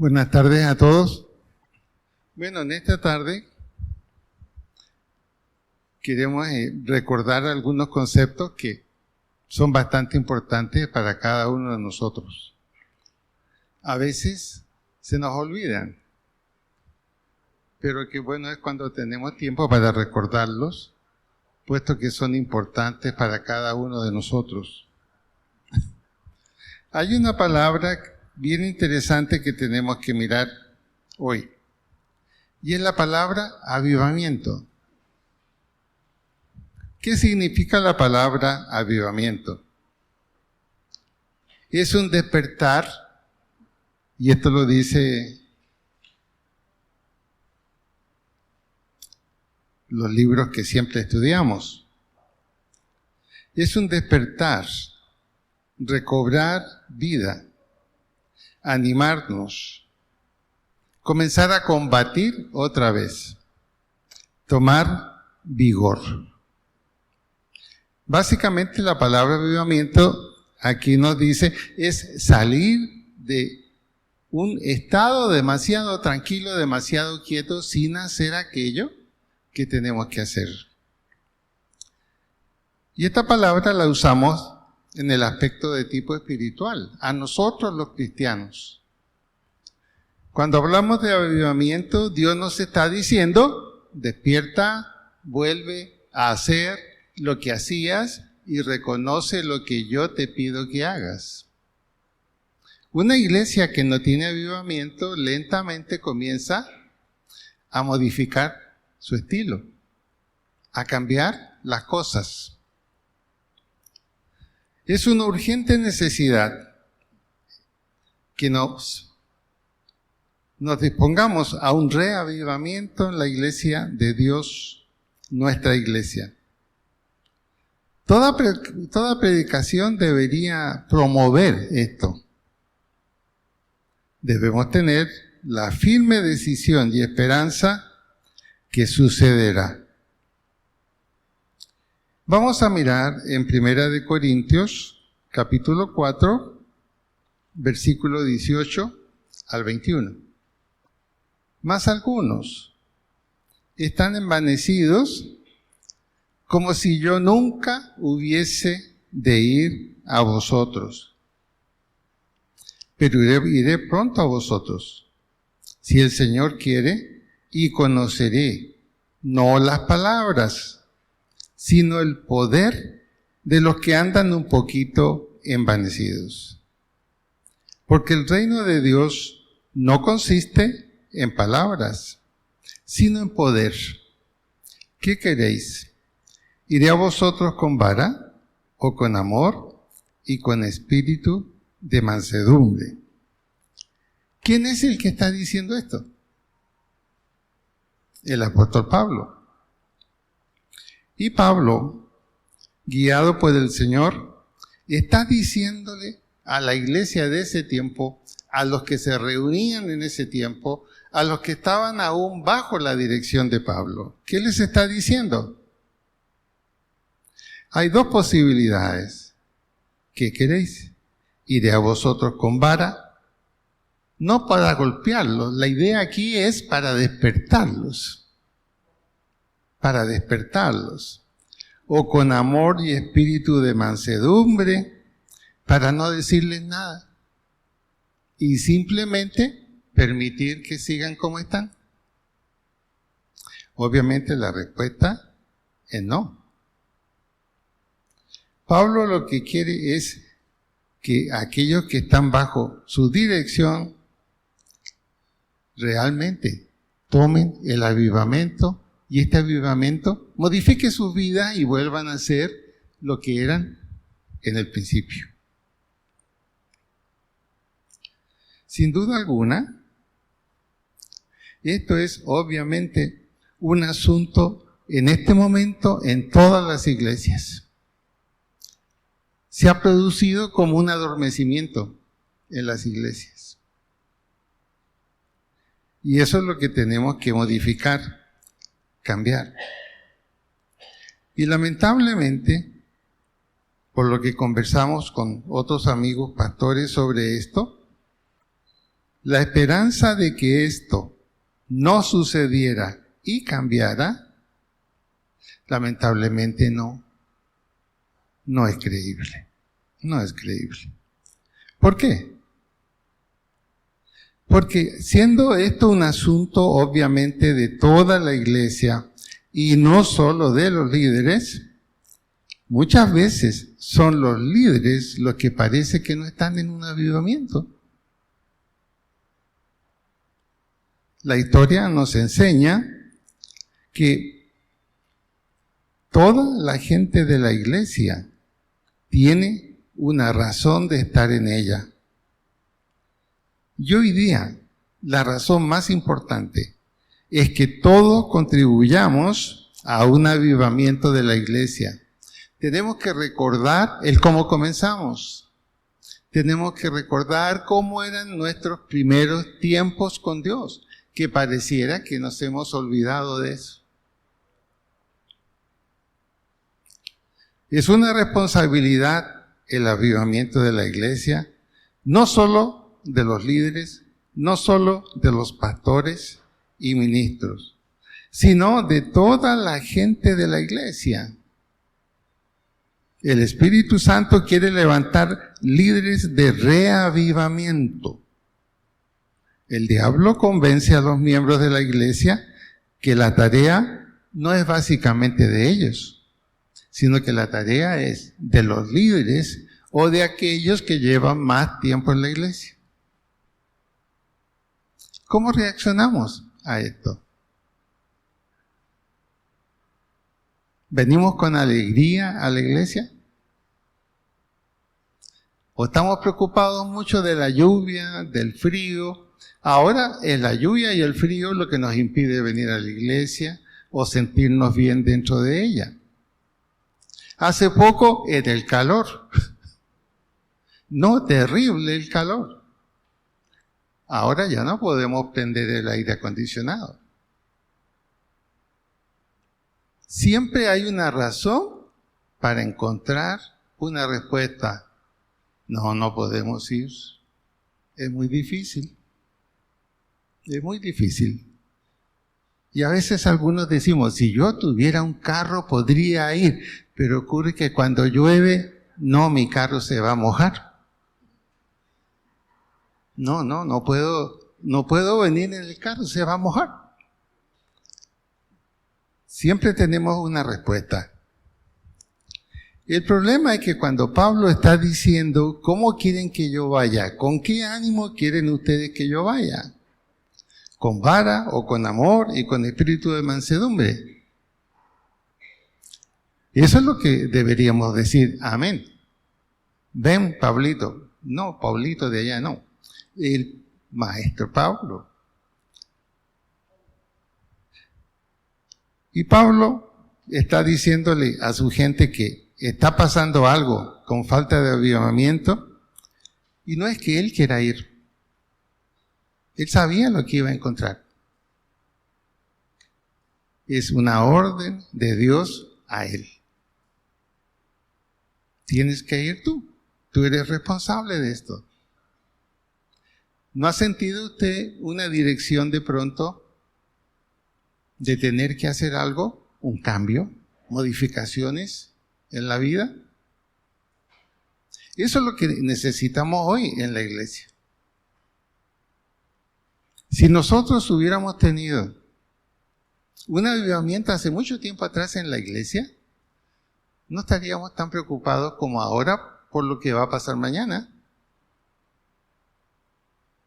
Buenas tardes a todos. Bueno, en esta tarde queremos recordar algunos conceptos que son bastante importantes para cada uno de nosotros. A veces se nos olvidan, pero qué bueno es cuando tenemos tiempo para recordarlos, puesto que son importantes para cada uno de nosotros. Hay una palabra bien interesante que tenemos que mirar hoy, y es la palabra avivamiento. ¿Qué significa la palabra avivamiento? Es un despertar, y esto lo dice los libros que siempre estudiamos. Es un despertar, recobrar vida, animarnos, comenzar a combatir otra vez, tomar vigor. Básicamente la palabra avivamiento aquí nos dice es salir de un estado demasiado tranquilo, demasiado quieto, sin hacer aquello que tenemos que hacer. Y esta palabra la usamos en el aspecto de tipo espiritual, a nosotros los cristianos. Cuando hablamos de avivamiento, Dios nos está diciendo, despierta, vuelve a hacer lo que hacías y reconoce lo que yo te pido que hagas. Una iglesia que no tiene avivamiento lentamente comienza a modificar su estilo, a cambiar las cosas. Es una urgente necesidad que nos dispongamos a un reavivamiento en la iglesia de Dios, nuestra iglesia. Toda predicación debería promover esto. Debemos tener la firme decisión y esperanza que sucederá. Vamos a mirar en 1 Corintios, capítulo 4, versículo 18 al 21. Mas algunos están envanecidos como si yo nunca hubiese de ir a vosotros. Pero iré pronto a vosotros, si el Señor quiere, y conoceré, no las palabras, sino el poder de los que andan un poquito envanecidos. Porque el reino de Dios no consiste en palabras, sino en poder. ¿Qué queréis? ¿Iré a vosotros con vara o con amor y con espíritu de mansedumbre? ¿Quién es el que está diciendo esto? El apóstol Pablo. Y Pablo, guiado por el Señor, está diciéndole a la iglesia de ese tiempo, a los que se reunían en ese tiempo, a los que estaban aún bajo la dirección de Pablo. ¿Qué les está diciendo? Hay dos posibilidades. ¿Qué queréis? ¿Iré a vosotros con vara? No para golpearlos, la idea aquí es para despertarlos. Para despertarlos. O con amor y espíritu de mansedumbre, para no decirles nada. Y simplemente permitir que sigan como están. Obviamente la respuesta es no. Pablo lo que quiere es que aquellos que están bajo su dirección realmente tomen el avivamiento y este avivamiento modifique sus vidas y vuelvan a ser lo que eran en el principio. Sin duda alguna, esto es obviamente un asunto en este momento en todas las iglesias. Se ha producido como un adormecimiento en las iglesias. Y eso es lo que tenemos que modificar, cambiar. Y lamentablemente, por lo que conversamos con otros amigos pastores sobre esto, la esperanza de que esto no sucediera y cambiara, lamentablemente no es creíble. No es creíble. ¿Por qué? Porque siendo esto un asunto obviamente de toda la iglesia y no solo de los líderes, muchas veces son los líderes los que parece que no están en un avivamiento. La historia nos enseña que toda la gente de la iglesia tiene una razón de estar en ella. Y hoy día, la razón más importante es que todos contribuyamos a un avivamiento de la iglesia. Tenemos que recordar el cómo comenzamos. Tenemos que recordar cómo eran nuestros primeros tiempos con Dios, que pareciera que nos hemos olvidado de eso. Es una responsabilidad el avivamiento de la iglesia, no solo de los líderes, no solo de los pastores y ministros, sino de toda la gente de la iglesia. El Espíritu Santo quiere levantar líderes de reavivamiento. El diablo convence a los miembros de la iglesia que la tarea no es básicamente de ellos, sino que la tarea es de los líderes o de aquellos que llevan más tiempo en la iglesia. ¿Cómo reaccionamos a esto? ¿Venimos con alegría a la iglesia? ¿O estamos preocupados mucho de la lluvia, del frío? Ahora es la lluvia y el frío lo que nos impide venir a la iglesia o sentirnos bien dentro de ella. Hace poco era el calor. No, terrible el calor. Ahora ya no podemos prender el aire acondicionado. Siempre hay una razón para encontrar una respuesta. No podemos ir. Es muy difícil. Es muy difícil. Y a veces algunos decimos, si yo tuviera un carro podría ir, pero ocurre que cuando llueve, mi carro se va a mojar. No puedo venir en el carro, se va a mojar. Siempre tenemos una respuesta. El problema es que cuando Pablo está diciendo, ¿cómo quieren que yo vaya? ¿Con qué ánimo quieren ustedes que yo vaya? ¿Con vara o con amor y con espíritu de mansedumbre? Eso es lo que deberíamos decir, amén. Ven, Pablito. No, Pablito de allá no. El maestro Pablo. Y Pablo está diciéndole a su gente que está pasando algo con falta de avivamiento, y no es que él quiera ir. Él sabía lo que iba a encontrar. Es una orden de Dios a él. Tienes que ir tú. Tú eres responsable de esto. ¿No ha sentido usted una dirección de pronto de tener que hacer algo? ¿Un cambio? ¿Modificaciones en la vida? Eso es lo que necesitamos hoy en la iglesia. Si nosotros hubiéramos tenido un avivamiento hace mucho tiempo atrás en la iglesia, no estaríamos tan preocupados como ahora por lo que va a pasar mañana.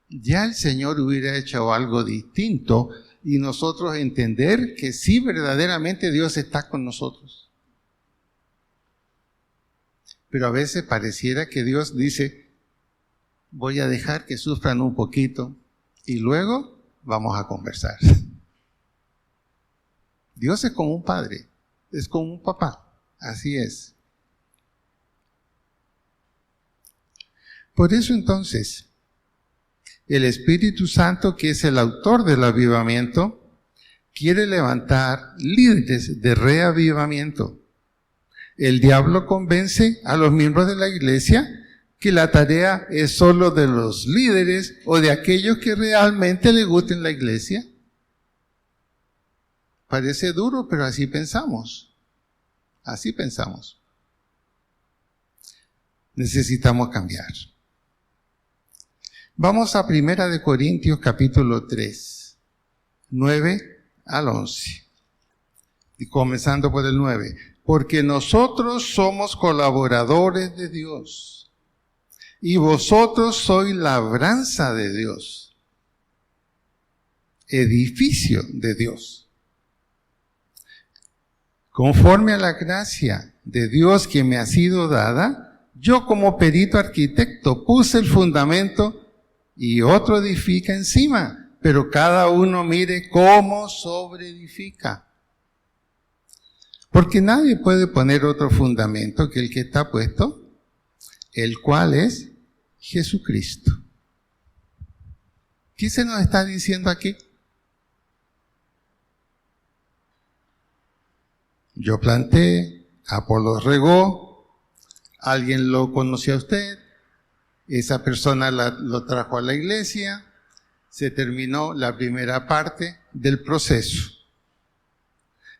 Ya el Señor hubiera hecho algo distinto y nosotros entender que sí, verdaderamente Dios está con nosotros. Pero a veces pareciera que Dios dice, voy a dejar que sufran un poquito y luego vamos a conversar. Dios es como un padre, es como un papá, así es. Por eso entonces, el Espíritu Santo, que es el autor del avivamiento, quiere levantar líderes de reavivamiento. El diablo convence a los miembros de la iglesia que la tarea es solo de los líderes o de aquellos que realmente les gusten la iglesia. Parece duro, pero así pensamos. Así pensamos. Necesitamos cambiar. Vamos a 1 Corintios capítulo 3, 9 al 11. Y comenzando por el 9. Porque nosotros somos colaboradores de Dios, y vosotros sois labranza de Dios, edificio de Dios. Conforme a la gracia de Dios que me ha sido dada, yo como perito arquitecto puse el fundamento y otro edifica encima, pero cada uno mire cómo sobreedifica. Porque nadie puede poner otro fundamento que el que está puesto, el cual es Jesucristo. ¿Qué se nos está diciendo aquí? Yo planté, Apolos regó, alguien lo conoció a usted, esa persona lo trajo a la iglesia, se terminó la primera parte del proceso.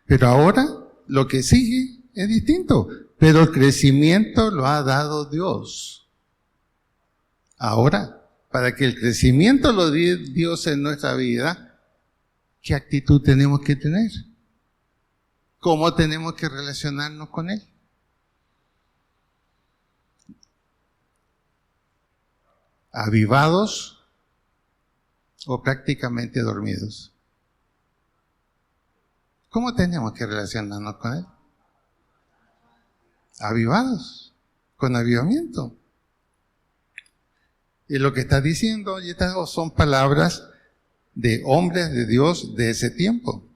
Pero ahora lo que sigue es distinto, pero el crecimiento lo ha dado Dios. Ahora, para que el crecimiento lo dé Dios en nuestra vida, ¿qué actitud tenemos que tener? ¿Cómo tenemos que relacionarnos con Él? ¿Avivados o prácticamente dormidos? ¿Cómo tenemos que relacionarnos con Él? Avivados, con avivamiento. Y lo que está diciendo, y estas son palabras de hombres de Dios de ese tiempo.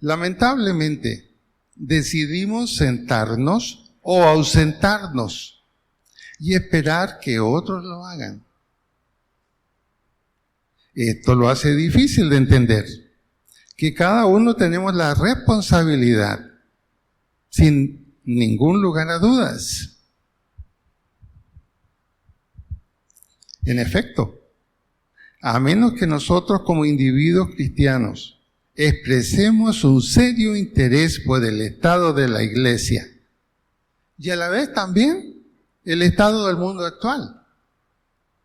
Lamentablemente, decidimos sentarnos o ausentarnos y esperar que otros lo hagan. Esto lo hace difícil de entender, que cada uno tenemos la responsabilidad, sin ningún lugar a dudas. En efecto, a menos que nosotros como individuos cristianos expresemos un serio interés por el estado de la iglesia y a la vez también el estado del mundo actual.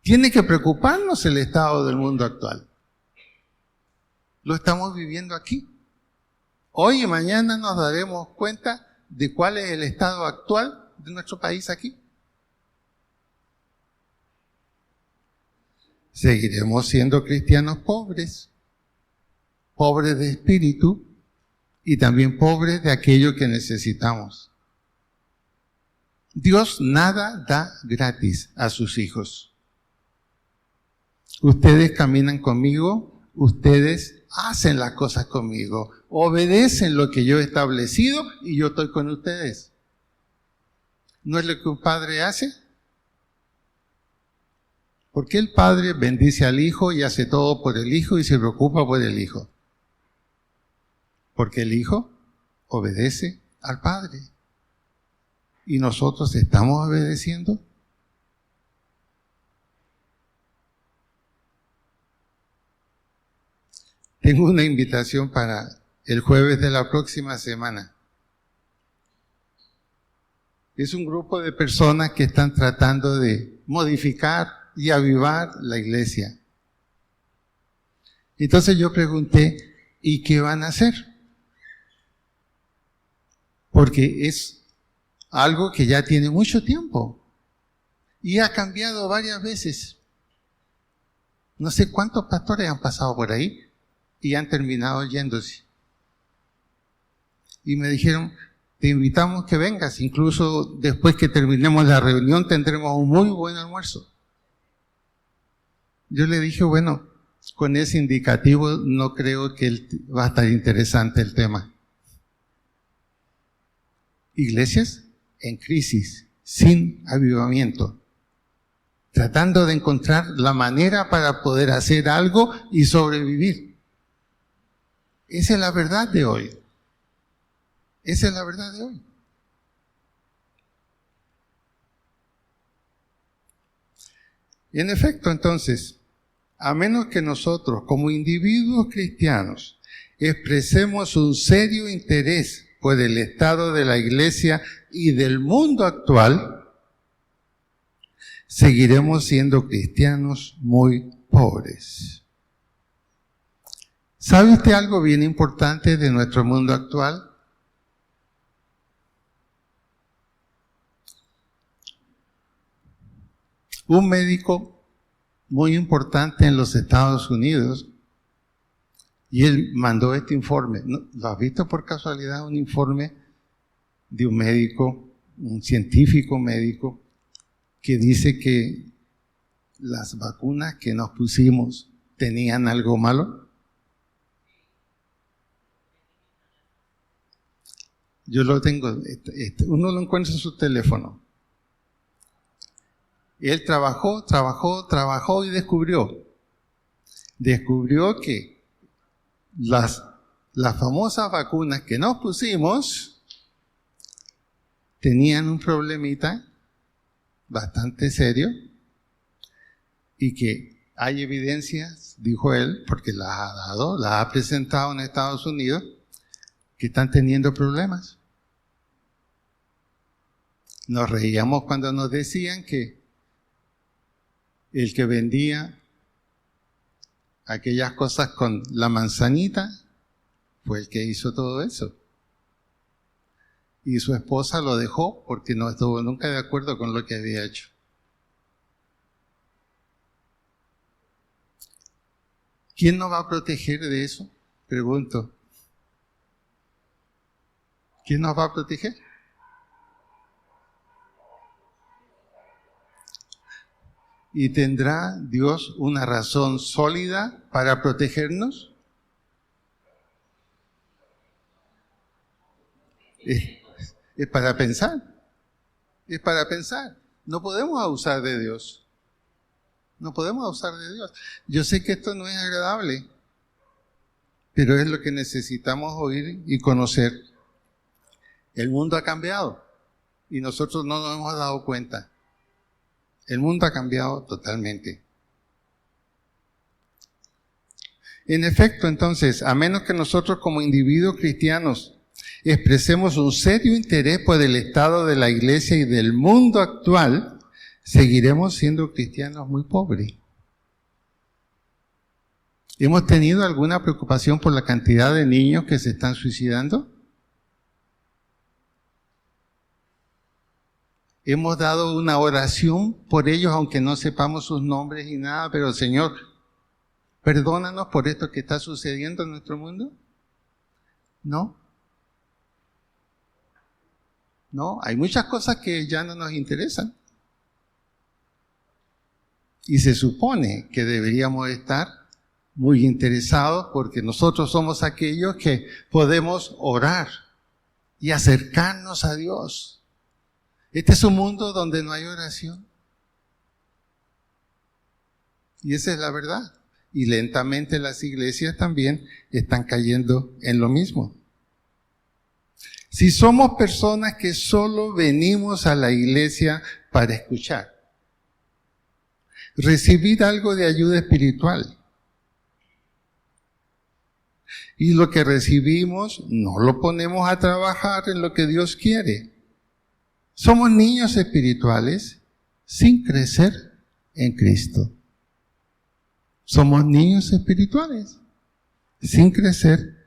Tiene que preocuparnos el estado del mundo actual. Lo estamos viviendo aquí. Hoy y mañana nos daremos cuenta de cuál es el estado actual de nuestro país aquí. Seguiremos siendo cristianos pobres, pobres de espíritu y también pobres de aquello que necesitamos. Dios nada da gratis a sus hijos. Ustedes caminan conmigo, ustedes hacen las cosas conmigo, obedecen lo que yo he establecido y yo estoy con ustedes. ¿No es lo que un padre hace? ¿Por qué el padre bendice al hijo y hace todo por el hijo y se preocupa por el hijo? Porque el hijo obedece al padre. ¿Y nosotros estamos obedeciendo? Tengo una invitación para el jueves de la próxima semana. Es un grupo de personas que están tratando de modificar y avivar la iglesia. Entonces yo pregunté, ¿y qué van a hacer? Porque es algo que ya tiene mucho tiempo y ha cambiado varias veces. No sé cuántos pastores han pasado por ahí y han terminado yéndose. Y me dijeron, te invitamos que vengas, incluso después que terminemos la reunión tendremos un muy buen almuerzo. Yo le dije, bueno, con ese indicativo no creo que va a estar interesante el tema. Iglesias en crisis, sin avivamiento, tratando de encontrar la manera para poder hacer algo y sobrevivir. Esa es la verdad de hoy. Esa es la verdad de hoy. En efecto, entonces, a menos que nosotros, como individuos cristianos, expresemos un serio interés por el estado de la iglesia y del mundo actual, seguiremos siendo cristianos muy pobres. ¿Sabe usted algo bien importante de nuestro mundo actual? Un médico muy importante en los Estados Unidos, y él mandó este informe. ¿Lo has visto por casualidad? Un informe de un médico, un científico médico, que dice que las vacunas que nos pusimos tenían algo malo. Yo lo tengo, uno lo encuentra en su teléfono. Él trabajó y descubrió que las famosas vacunas que nos pusimos tenían un problemita bastante serio y que hay evidencias, dijo él, porque las ha presentado en Estados Unidos, que están teniendo problemas. Nos reíamos cuando nos decían que el que vendía aquellas cosas con la manzanita fue el que hizo todo eso. Y su esposa lo dejó porque no estuvo nunca de acuerdo con lo que había hecho. ¿Quién nos va a proteger de eso? Pregunto. ¿Quién nos va a proteger? ¿Y tendrá Dios una razón sólida para protegernos? Es para pensar. Es para pensar. No podemos abusar de Dios. No podemos abusar de Dios. Yo sé que esto no es agradable, pero es lo que necesitamos oír y conocer. El mundo ha cambiado y nosotros no nos hemos dado cuenta. El mundo ha cambiado totalmente. En efecto, entonces, a menos que nosotros como individuos cristianos expresemos un serio interés por el estado de la iglesia y del mundo actual, seguiremos siendo cristianos muy pobres. ¿Hemos tenido alguna preocupación por la cantidad de niños que se están suicidando? Hemos dado una oración por ellos, aunque no sepamos sus nombres y nada, pero Señor, perdónanos por esto que está sucediendo en nuestro mundo. No, hay muchas cosas que ya no nos interesan. Y se supone que deberíamos estar muy interesados porque nosotros somos aquellos que podemos orar y acercarnos a Dios. Este es un mundo donde no hay oración. Y esa es la verdad. Y lentamente las iglesias también están cayendo en lo mismo. Si somos personas que solo venimos a la iglesia para escuchar, recibir algo de ayuda espiritual, y lo que recibimos no lo ponemos a trabajar en lo que Dios quiere, somos niños espirituales sin crecer en Cristo. Somos niños espirituales sin crecer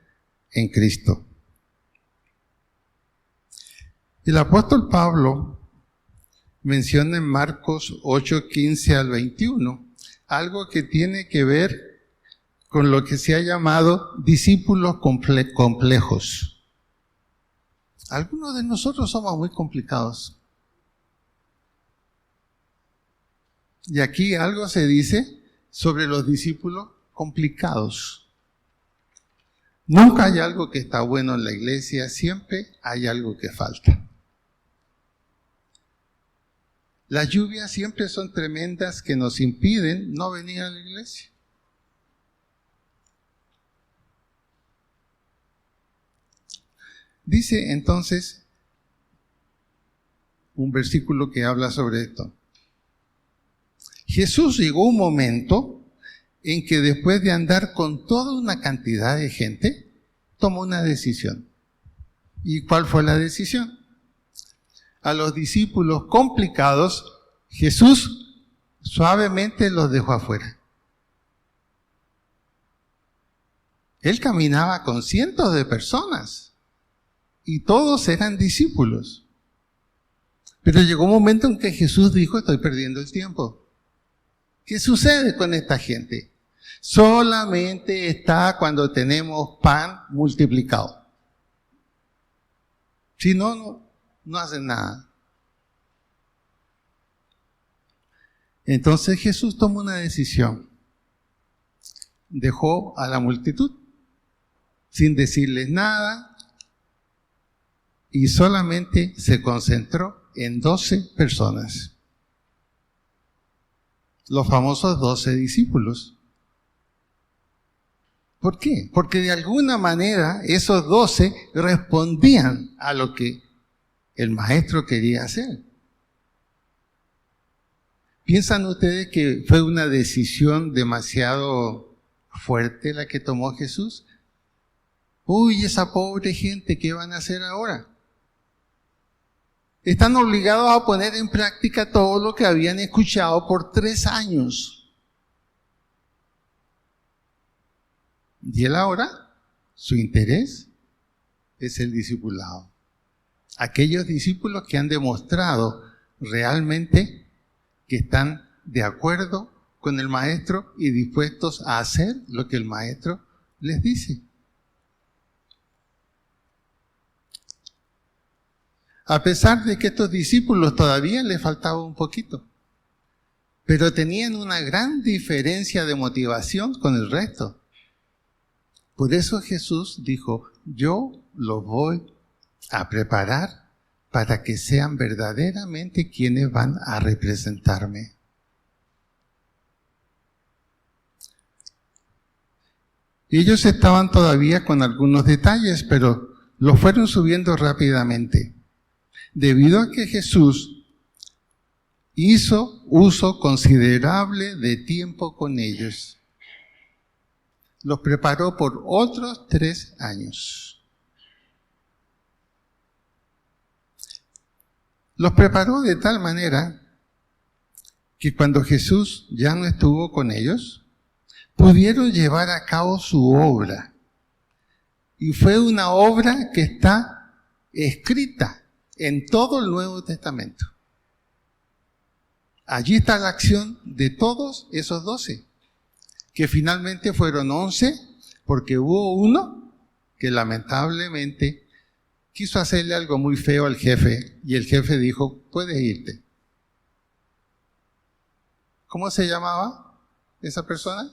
en Cristo. El apóstol Pablo menciona en Marcos 8:15 al 21 algo que tiene que ver con lo que se ha llamado discípulos complejos. Algunos de nosotros somos muy complicados. Y aquí algo se dice sobre los discípulos complicados. Nunca hay algo que está bueno en la iglesia, siempre hay algo que falta. Las lluvias siempre son tremendas que nos impiden no venir a la iglesia. Dice entonces un versículo que habla sobre esto. Jesús llegó un momento en que después de andar con toda una cantidad de gente, tomó una decisión. ¿Y cuál fue la decisión? A los discípulos complicados, Jesús suavemente los dejó afuera. Él caminaba con cientos de personas y todos eran discípulos. Pero llegó un momento en que Jesús dijo, estoy perdiendo el tiempo. ¿Qué sucede con esta gente? Solamente está cuando tenemos pan multiplicado. Si no, no hacen nada. Entonces Jesús tomó una decisión. Dejó a la multitud sin decirles nada y solamente se concentró en 12 personas. Los famosos 12 discípulos. ¿Por qué? Porque de alguna manera esos 12 respondían a lo que el maestro quería hacer. ¿Piensan ustedes que fue una decisión demasiado fuerte la que tomó Jesús? Uy, esa pobre gente, ¿qué van a hacer ahora? Están obligados a poner en práctica todo lo que habían escuchado por 3 años. Y él ahora, su interés es el discipulado. Aquellos discípulos que han demostrado realmente que están de acuerdo con el maestro y dispuestos a hacer lo que el maestro les dice. A pesar de que estos discípulos todavía les faltaba un poquito, pero tenían una gran diferencia de motivación con el resto. Por eso Jesús dijo, yo los voy a preparar para que sean verdaderamente quienes van a representarme. Ellos estaban todavía con algunos detalles, pero los fueron subiendo rápidamente. Debido a que Jesús hizo uso considerable de tiempo con ellos. Los preparó por otros 3 años. Los preparó de tal manera que cuando Jesús ya no estuvo con ellos, pudieron llevar a cabo su obra. Y fue una obra que está escrita en todo el Nuevo Testamento. Allí está la acción de todos esos 12, que finalmente fueron 11, porque hubo uno que lamentablemente quiso hacerle algo muy feo al jefe, y el jefe dijo, puedes irte. ¿Cómo se llamaba esa persona?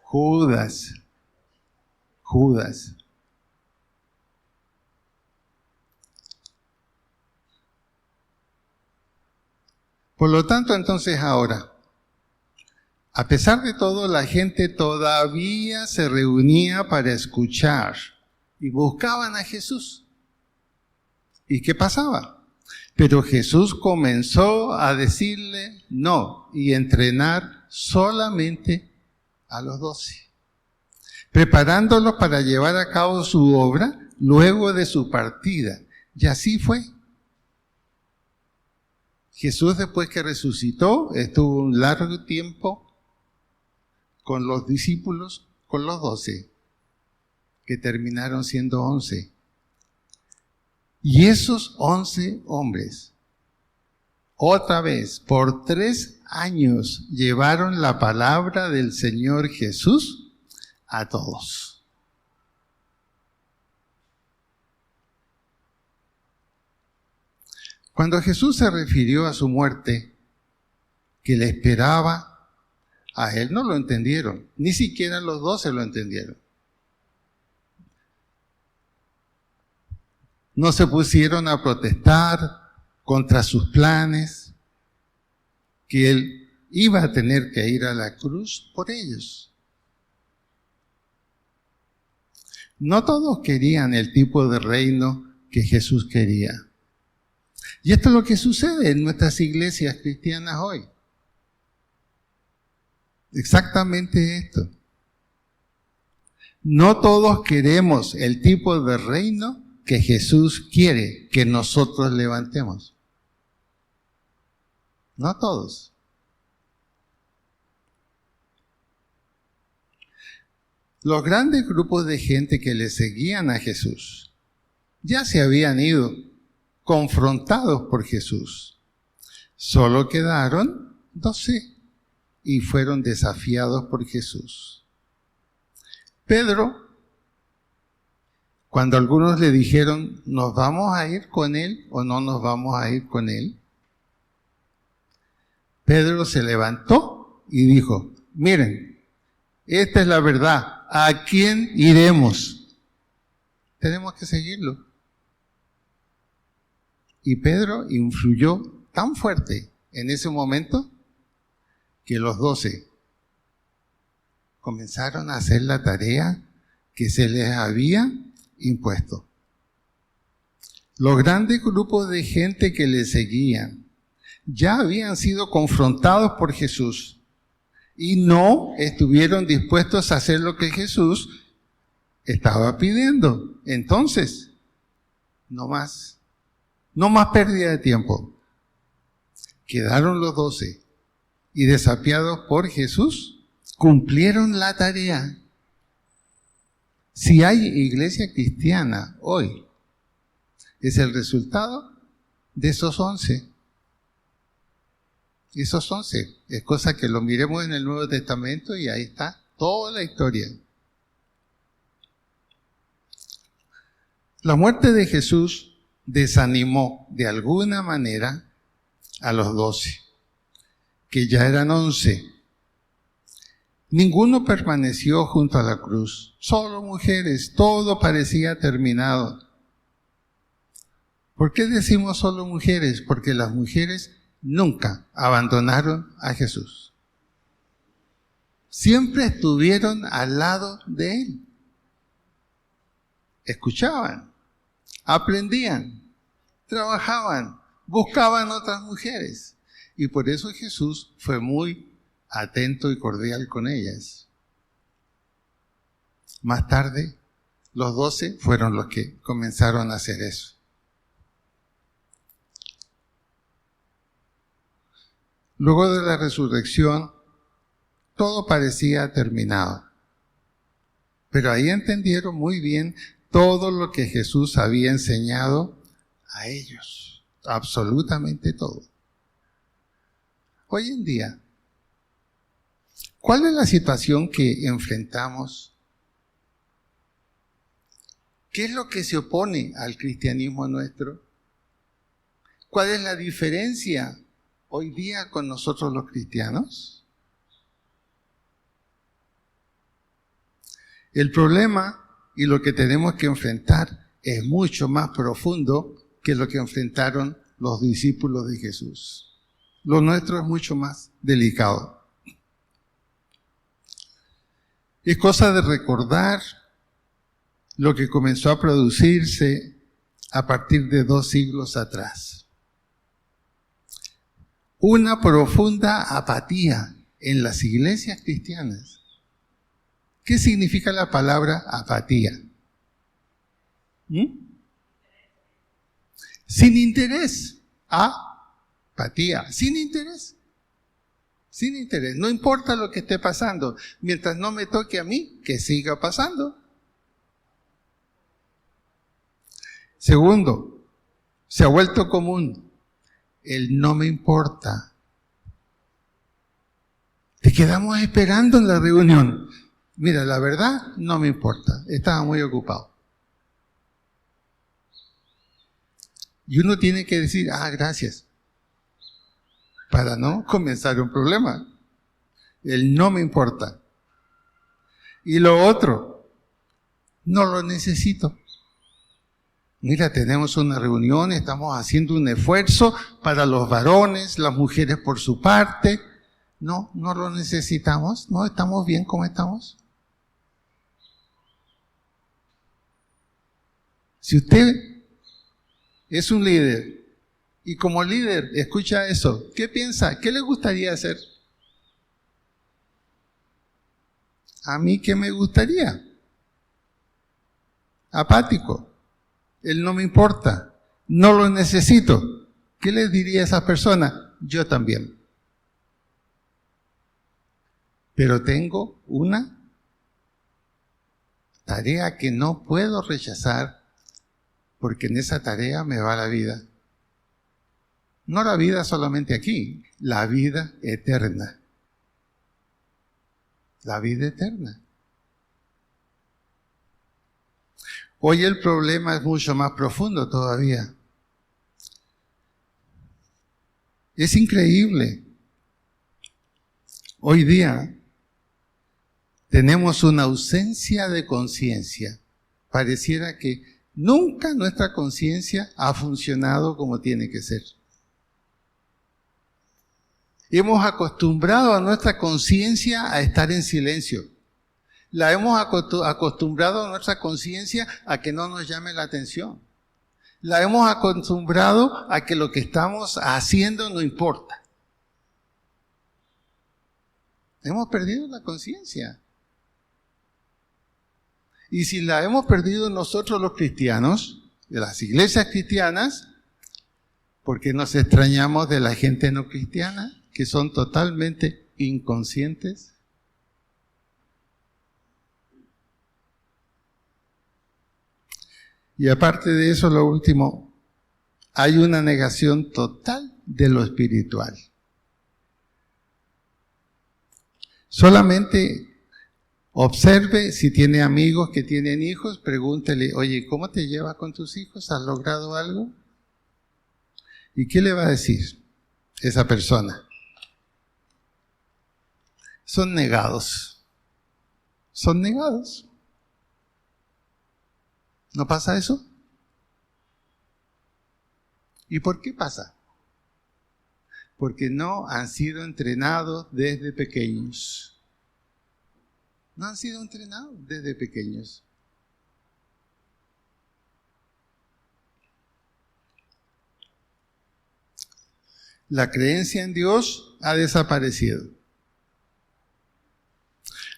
Judas. Por lo tanto, entonces ahora, a pesar de todo, la gente todavía se reunía para escuchar y buscaban a Jesús. ¿Y qué pasaba? Pero Jesús comenzó a decirle no y entrenar solamente a los 12, preparándolos para llevar a cabo su obra luego de su partida. Y así fue. Jesús, después que resucitó, estuvo un largo tiempo con los discípulos, con los 12, que terminaron siendo 11. Y esos 11 hombres, otra vez, por 3 años, llevaron la palabra del Señor Jesús a todos. Cuando Jesús se refirió a su muerte, que le esperaba, a él no lo entendieron, ni siquiera los 12 lo entendieron. No se pusieron a protestar contra sus planes, que él iba a tener que ir a la cruz por ellos. No todos querían el tipo de reino que Jesús quería. Y esto es lo que sucede en nuestras iglesias cristianas hoy. Exactamente esto. No todos queremos el tipo de reino que Jesús quiere que nosotros levantemos. No todos. Los grandes grupos de gente que le seguían a Jesús ya se habían ido, confrontados por Jesús. Solo quedaron 12 y fueron desafiados por Jesús. Pedro, cuando algunos le dijeron, ¿nos vamos a ir con él o no nos vamos a ir con él? Pedro se levantó y dijo, miren, esta es la verdad. ¿A quién iremos? Tenemos que seguirlo. Y Pedro influyó tan fuerte en ese momento que los 12 comenzaron a hacer la tarea que se les había impuesto. Los grandes grupos de gente que le seguían ya habían sido confrontados por Jesús y no estuvieron dispuestos a hacer lo que Jesús estaba pidiendo. Entonces, no más pérdida de tiempo. Quedaron los 12 y desafiados por Jesús, cumplieron la tarea. Si hay iglesia cristiana hoy, es el resultado de esos 11. Esos 11. Es cosa que lo miremos en el Nuevo Testamento y ahí está toda la historia. La muerte de Jesús desanimó de alguna manera a los 12, que ya eran 11. Ninguno permaneció junto a la cruz, solo mujeres, todo parecía terminado. ¿Por qué decimos solo mujeres? Porque las mujeres nunca abandonaron a Jesús. Siempre estuvieron al lado de Él. Escuchaban, aprendían, trabajaban, buscaban otras mujeres. Y por eso Jesús fue muy atento y cordial con ellas. Más tarde, los 12 fueron los que comenzaron a hacer eso. Luego de la resurrección, todo parecía terminado. Pero ahí entendieron muy bien todo lo que Jesús había enseñado a ellos. Absolutamente todo. Hoy en día, ¿cuál es la situación que enfrentamos? ¿Qué es lo que se opone al cristianismo nuestro? ¿Cuál es la diferencia hoy día con nosotros los cristianos? El problema y lo que tenemos que enfrentar es mucho más profundo que lo que enfrentaron los discípulos de Jesús. Lo nuestro es mucho más delicado. Es cosa de recordar lo que comenzó a producirse a partir de 2 siglos atrás. Una profunda apatía en las iglesias cristianas. ¿Qué significa la palabra apatía? Sin interés. Apatía. Sin interés. Sin interés. No importa lo que esté pasando. Mientras no me toque a mí, que siga pasando. Segundo, se ha vuelto común el no me importa. Te quedamos esperando en la reunión. Mira, la verdad, no me importa. Estaba muy ocupado. Y uno tiene que decir, gracias, para no comenzar un problema. El no me importa. Y lo otro, no lo necesito. Mira, tenemos una reunión, estamos haciendo un esfuerzo para los varones, las mujeres por su parte. No lo necesitamos, no estamos bien como estamos. Si usted es un líder y como líder escucha eso, ¿qué piensa? ¿Qué le gustaría hacer? ¿A mí qué me gustaría? Apático. Él no me importa. No lo necesito. ¿Qué les diría a esa persona? Yo también. Pero tengo una tarea que no puedo rechazar porque en esa tarea me va la vida. No la vida solamente aquí, la vida eterna. La vida eterna. Hoy el problema es mucho más profundo todavía. Es increíble. Hoy día tenemos una ausencia de conciencia. Pareciera que nunca nuestra conciencia ha funcionado como tiene que ser. Hemos acostumbrado a nuestra conciencia a estar en silencio. La hemos acostumbrado a nuestra conciencia a que no nos llame la atención. La hemos acostumbrado a que lo que estamos haciendo no importa. Hemos perdido la conciencia. Y si la hemos perdido nosotros los cristianos, de las iglesias cristianas, ¿por qué nos extrañamos de la gente no cristiana, que son totalmente inconscientes? Y aparte de eso, lo último, hay una negación total de lo espiritual. Solamente observe si tiene amigos que tienen hijos, pregúntele, oye, ¿cómo te llevas con tus hijos? ¿Has logrado algo? ¿Y qué le va a decir esa persona? Son negados. Son negados. ¿No pasa eso? ¿Y por qué pasa? Porque no han sido entrenados desde pequeños. No han sido entrenados desde pequeños. La creencia en Dios ha desaparecido.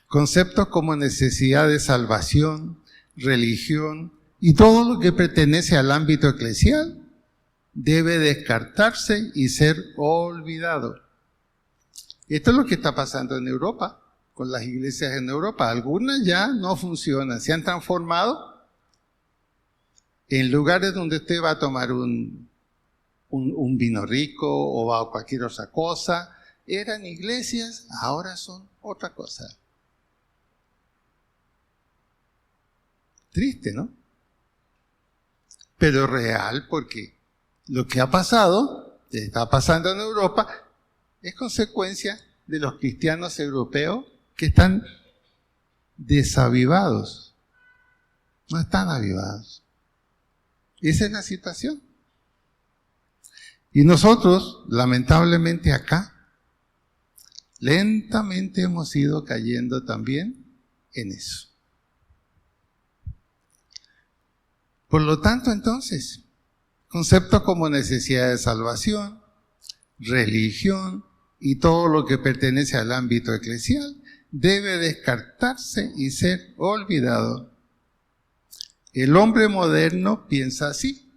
Conceptos como necesidad de salvación, religión y todo lo que pertenece al ámbito eclesial debe descartarse y ser olvidado. Esto es lo que está pasando en Europa, con las iglesias en Europa. Algunas ya no funcionan, se han transformado en lugares donde usted va a tomar un vino rico o va a cualquier otra cosa. Eran iglesias, ahora son otra cosa. Triste, ¿no? Pero real, porque lo que ha pasado, está pasando en Europa, es consecuencia de los cristianos europeos que están desavivados. No están avivados. Esa es la situación. Y nosotros, lamentablemente acá, lentamente hemos ido cayendo también en eso. Por lo tanto, entonces, conceptos como necesidad de salvación, religión y todo lo que pertenece al ámbito eclesial debe descartarse y ser olvidado. El hombre moderno piensa así.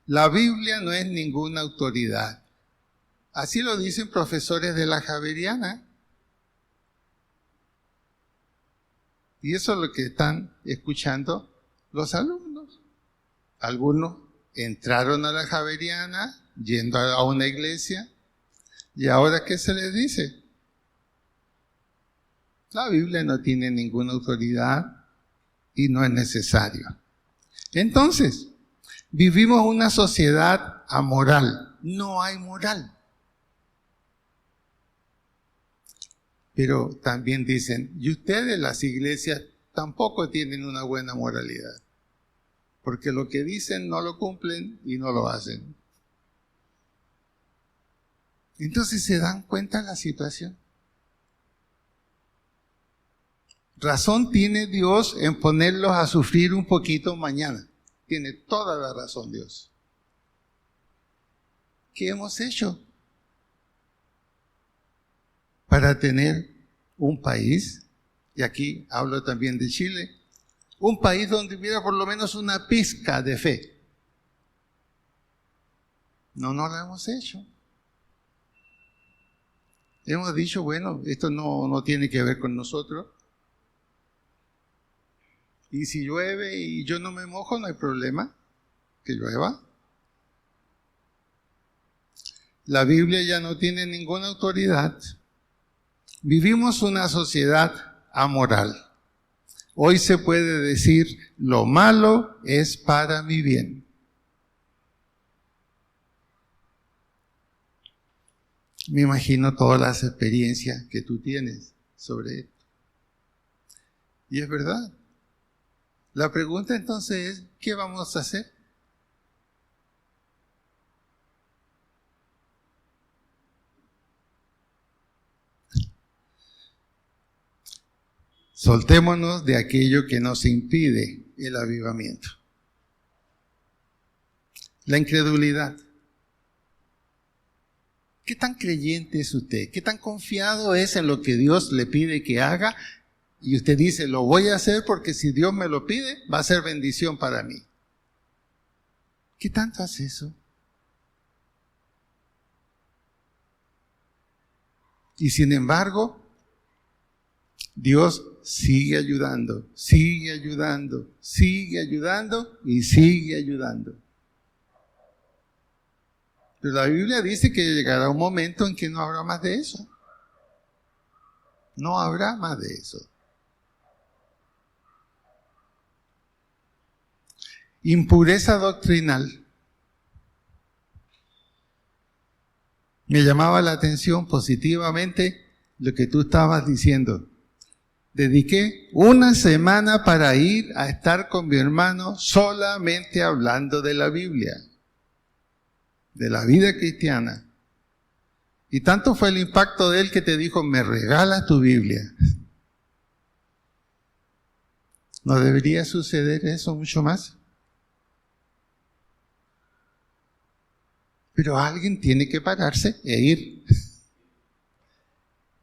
La Biblia no es ninguna autoridad. Así lo dicen profesores de la Javeriana. Y eso es lo que están escuchando los alumnos. Algunos entraron a la Javeriana yendo a una iglesia. ¿Y ahora qué se les dice? La Biblia no tiene ninguna autoridad y no es necesario. Entonces, vivimos una sociedad amoral. No hay moral. Pero también dicen, y ustedes, las iglesias, tampoco tienen una buena moralidad. Porque lo que dicen no lo cumplen y no lo hacen. Entonces se dan cuenta de la situación. Razón tiene Dios en ponerlos a sufrir un poquito mañana. Tiene toda la razón Dios. ¿Qué hemos hecho para tener un país, y aquí hablo también de Chile, un país donde hubiera por lo menos una pizca de fe. No lo hemos hecho. Hemos dicho, bueno, esto no tiene que ver con nosotros. Y si llueve y yo no me mojo, no hay problema que llueva. La Biblia ya no tiene ninguna autoridad. Vivimos una sociedad amoral. Hoy se puede decir, lo malo es para mi bien. Me imagino todas las experiencias que tú tienes sobre esto. Y es verdad. La pregunta entonces es, ¿qué vamos a hacer? Soltémonos de aquello que nos impide el avivamiento. La incredulidad. ¿Qué tan creyente es usted? ¿Qué tan confiado es en lo que Dios le pide que haga? Y usted dice, lo voy a hacer porque si Dios me lo pide, va a ser bendición para mí. ¿Qué tanto hace eso? Y sin embargo, Dios sigue ayudando, sigue ayudando, sigue ayudando y sigue ayudando. Pero la Biblia dice que llegará un momento en que no habrá más de eso. No habrá más de eso. Impureza doctrinal. Me llamaba la atención positivamente lo que tú estabas diciendo. Dediqué una semana para ir a estar con mi hermano solamente hablando de la Biblia, de la vida cristiana. Y tanto fue el impacto de él que te dijo, me regalas tu Biblia. ¿No debería suceder eso mucho más? Pero alguien tiene que pararse e ir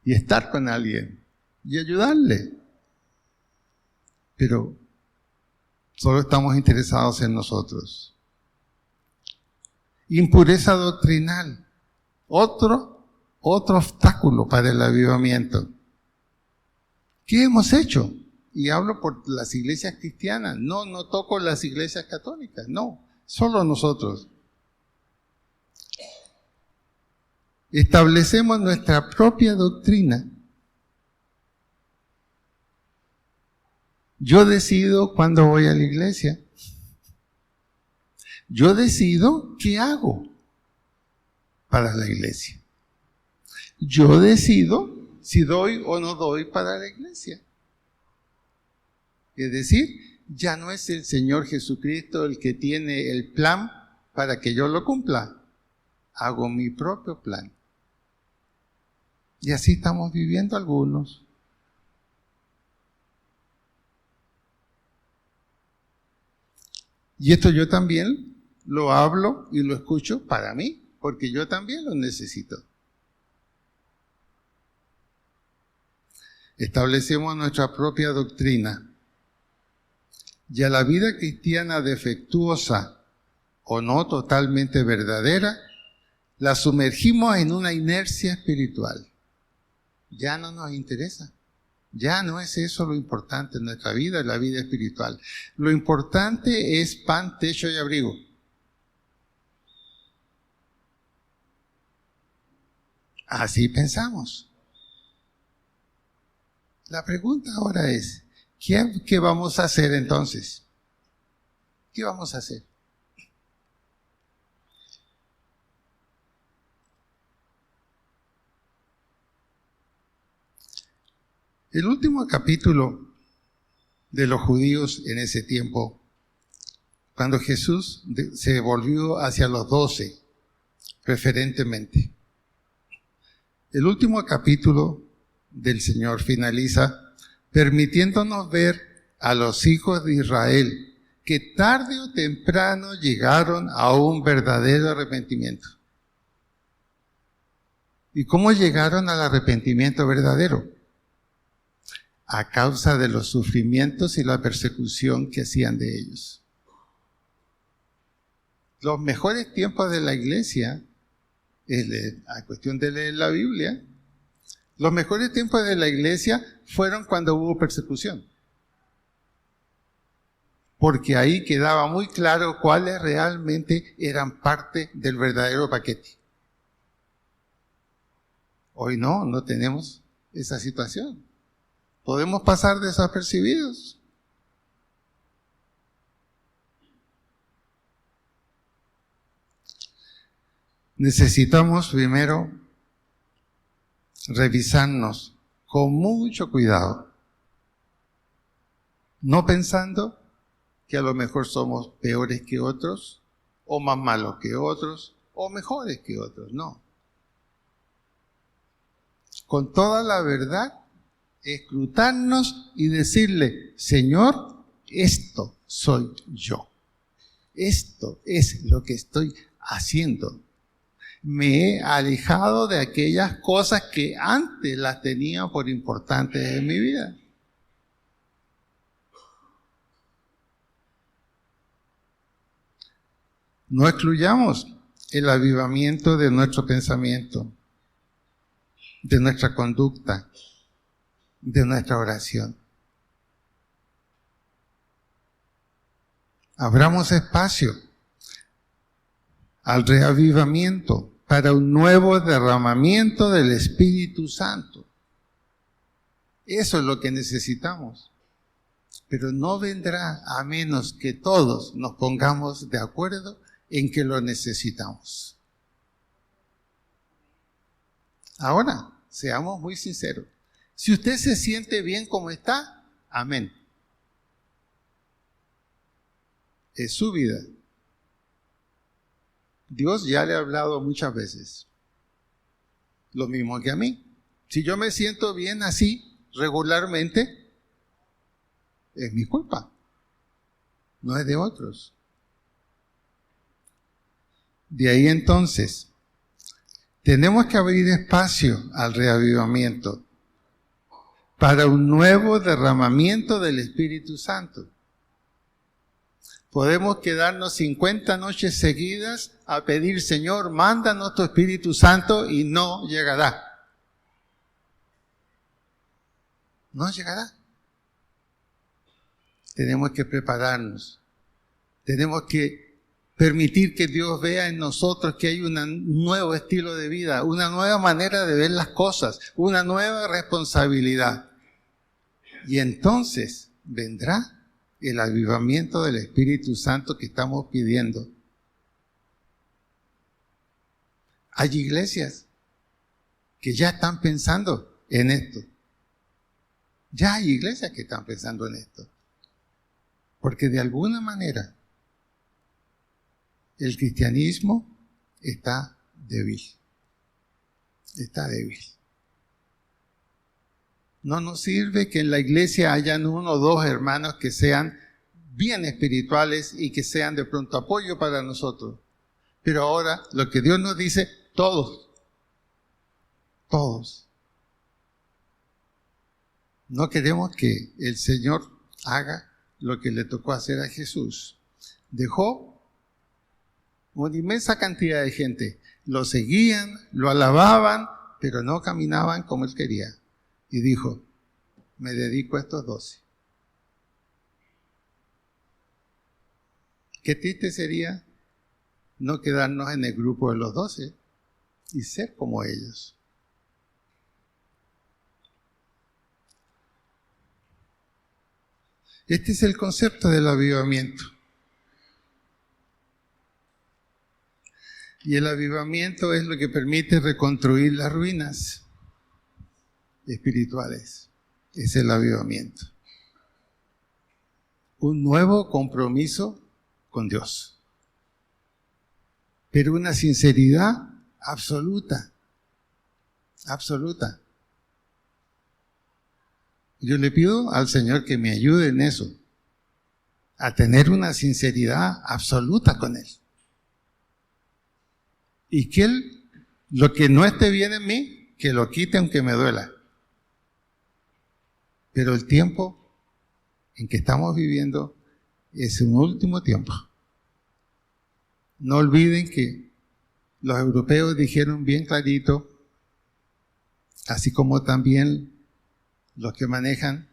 y estar con alguien y ayudarle. Pero solo estamos interesados en nosotros. Impureza doctrinal. Otro obstáculo para el avivamiento. ¿Qué hemos hecho? Y hablo por las iglesias cristianas. No toco las iglesias católicas. No, solo nosotros. Establecemos nuestra propia doctrina. Yo decido cuándo voy a la iglesia. Yo decido qué hago para la iglesia. Yo decido si doy o no doy para la iglesia. Es decir, ya no es el Señor Jesucristo el que tiene el plan para que yo lo cumpla. Hago mi propio plan. Y así estamos viviendo algunos. Y esto yo también lo hablo y lo escucho para mí, porque yo también lo necesito. Establecemos nuestra propia doctrina. Y a la vida cristiana defectuosa o no totalmente verdadera, la sumergimos en una inercia espiritual. Ya no nos interesa. Ya no es eso lo importante en nuestra vida, en la vida espiritual. Lo importante es pan, techo y abrigo. Así pensamos. La pregunta ahora es, ¿qué vamos a hacer entonces? ¿Qué vamos a hacer? El último capítulo de los judíos en ese tiempo, cuando Jesús se volvió hacia los 12, preferentemente. El último capítulo del Señor finaliza permitiéndonos ver a los hijos de Israel que tarde o temprano llegaron a un verdadero arrepentimiento. ¿Y cómo llegaron al arrepentimiento verdadero? a causa de los sufrimientos y la persecución que hacían de ellos. Los mejores tiempos de la iglesia, a cuestión de leer la Biblia, los mejores tiempos de la iglesia fueron cuando hubo persecución. Porque ahí quedaba muy claro cuáles realmente eran parte del verdadero paquete. Hoy no tenemos esa situación. Podemos pasar desapercibidos. Necesitamos primero revisarnos con mucho cuidado, no pensando que a lo mejor somos peores que otros, o más malos que otros, o mejores que otros, no. Con toda la verdad, escrutarnos y decirle, Señor, esto soy yo. Esto es lo que estoy haciendo. Me he alejado de aquellas cosas que antes las tenía por importantes en mi vida. No excluyamos el avivamiento de nuestro pensamiento, de nuestra conducta, de nuestra oración. Abramos espacio al reavivamiento para un nuevo derramamiento del Espíritu Santo. Eso es lo que necesitamos. Pero no vendrá a menos que todos nos pongamos de acuerdo en que lo necesitamos. Ahora, seamos muy sinceros. Si usted se siente bien como está, amén. Es su vida. Dios ya le ha hablado muchas veces. Lo mismo que a mí. Si yo me siento bien así, regularmente, es mi culpa. No es de otros. De ahí entonces, tenemos que abrir espacio al reavivamiento para un nuevo derramamiento del Espíritu Santo. Podemos quedarnos 50 noches seguidas a pedir, Señor, mándanos tu Espíritu Santo, y no llegará. No llegará. Tenemos que prepararnos. Tenemos que permitir que Dios vea en nosotros que hay un nuevo estilo de vida, una nueva manera de ver las cosas, una nueva responsabilidad. Y entonces vendrá el avivamiento del Espíritu Santo que estamos pidiendo. Hay iglesias que ya están pensando en esto. Ya hay iglesias que están pensando en esto. Porque de alguna manera el cristianismo está débil. Está débil. No nos sirve que en la iglesia hayan uno o dos hermanos que sean bien espirituales y que sean de pronto apoyo para nosotros. Pero ahora lo que Dios nos dice, todos. Todos. No queremos que el Señor haga lo que le tocó hacer a Jesús. Dejó una inmensa cantidad de gente. Lo seguían, lo alababan, pero no caminaban como Él quería. Y dijo, me dedico a estos 12. Qué triste sería no quedarnos en el grupo de los 12 y ser como ellos. Este es el concepto del avivamiento. Y el avivamiento es lo que permite reconstruir las ruinas espirituales. Es el avivamiento. Un nuevo compromiso con Dios. Pero una sinceridad absoluta. Absoluta. Yo le pido al Señor que me ayude en eso. A tener una sinceridad absoluta con Él. Y que Él, lo que no esté bien en mí, que lo quite aunque me duela. Pero el tiempo en que estamos viviendo es un último tiempo. No olviden que los europeos dijeron bien clarito, así como también los que manejan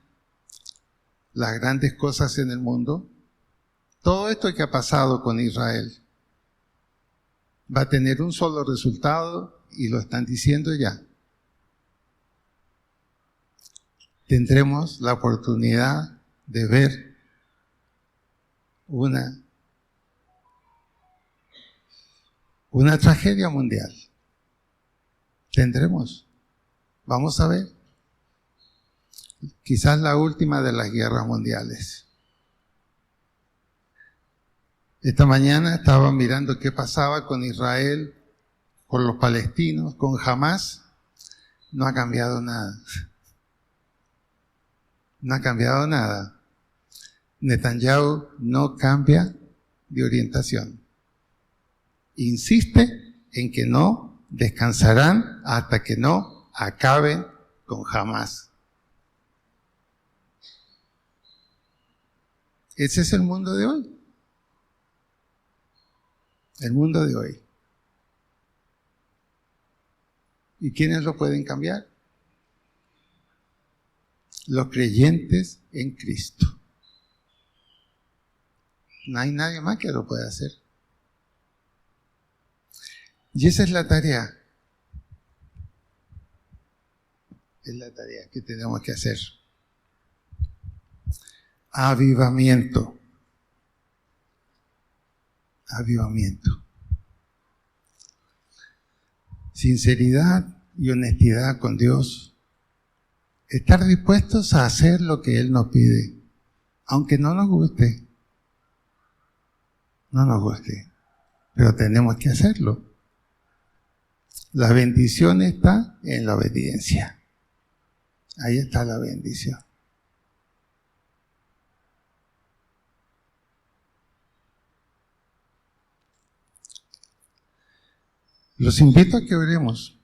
las grandes cosas en el mundo, todo esto que ha pasado con Israel va a tener un solo resultado y lo están diciendo ya. Tendremos la oportunidad de ver una tragedia mundial. Tendremos. Vamos a ver. Quizás la última de las guerras mundiales. Esta mañana estaba mirando qué pasaba con Israel, con los palestinos, con Hamás. No ha cambiado nada. No ha cambiado nada. Netanyahu no cambia de orientación. Insiste en que no descansarán hasta que no acaben con Hamás. Ese es el mundo de hoy. El mundo de hoy. ¿Y quiénes lo pueden cambiar? Los creyentes en Cristo. No hay nadie más que lo pueda hacer. Y esa es la tarea. Es la tarea que tenemos que hacer. Avivamiento. Avivamiento. Sinceridad y honestidad con Dios. Estar dispuestos a hacer lo que Él nos pide, aunque no nos guste. No nos guste, pero tenemos que hacerlo. La bendición está en la obediencia. Ahí está la bendición. Los invito a que oremos.